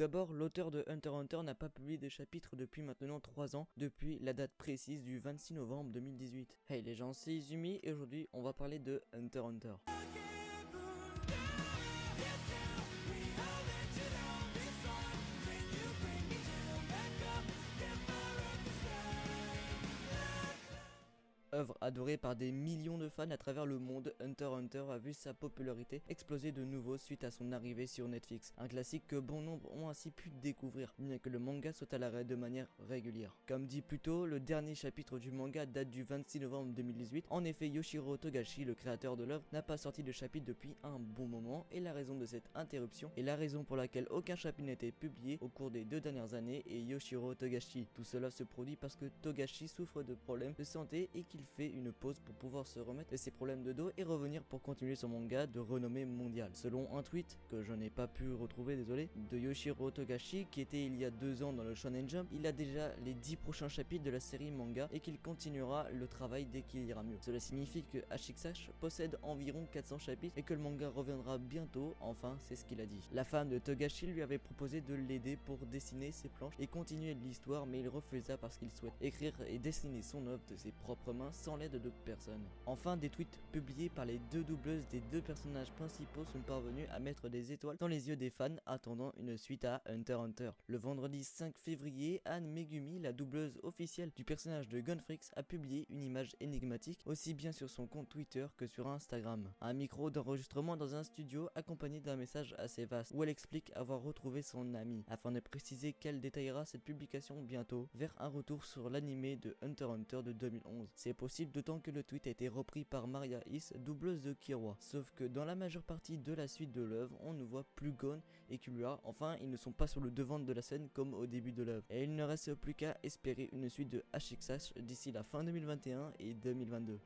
d'abord, l'auteur de Hunter x Hunter n'a pas publié de chapitre depuis maintenant 3 ans, depuis la date précise du 26 novembre 2018. Hey les gens, c'est Izumi et aujourd'hui on va parler de Hunter x Hunter. Œuvre adorée par des millions de fans à travers le monde, Hunter x Hunter a vu sa popularité exploser de nouveau suite à son arrivée sur Netflix. Un classique que bon nombre ont ainsi pu découvrir, bien que le manga soit à l'arrêt de manière régulière. Comme dit plus tôt, le dernier chapitre du manga date du 26 novembre 2018. En effet, Yoshiro Togashi, le créateur de l'œuvre, n'a pas sorti de chapitre depuis un bon moment, et la raison de cette interruption est la raison pour laquelle aucun chapitre n'a été publié au cours des 2 dernières années est Yoshiro Togashi. Tout cela se produit parce que Togashi souffre de problèmes de santé et qu'il fait une pause pour pouvoir se remettre de ses problèmes de dos et revenir pour continuer son manga de renommée mondiale. Selon un tweet que je n'ai pas pu retrouver, désolé, de Yoshiro Togashi qui était il y a 2 ans dans le Shonen Jump, il a déjà les 10 prochains chapitres de la série manga et qu'il continuera le travail dès qu'il ira mieux. Cela signifie que Ashikash possède environ 400 chapitres et que le manga reviendra bientôt, enfin c'est ce qu'il a dit. La femme de Togashi lui avait proposé de l'aider pour dessiner ses planches et continuer l'histoire, mais il refusa parce qu'il souhaite écrire et dessiner son œuvre de ses propres mains sans l'aide de personne. Enfin, des tweets publiés par les 2 doubleuses des 2 personnages principaux sont parvenus à mettre des étoiles dans les yeux des fans attendant une suite à Hunter x Hunter. Le vendredi 5 février, Anne Megumi, la doubleuse officielle du personnage de Gunfrix, a publié une image énigmatique aussi bien sur son compte Twitter que sur Instagram. Un micro d'enregistrement dans un studio accompagné d'un message assez vaste où elle explique avoir retrouvé son ami afin de préciser qu'elle détaillera cette publication bientôt vers un retour sur l'animé de Hunter x Hunter de 2011. C'est possible d'autant que le tweet a été repris par Maria Is, doubleuse de Killua. Sauf que dans la majeure partie de la suite de l'œuvre, on ne voit plus Gon et Killua, enfin ils ne sont pas sur le devant de la scène comme au début de l'œuvre. Et il ne reste plus qu'à espérer une suite de Ashikash d'ici la fin 2021 et 2022.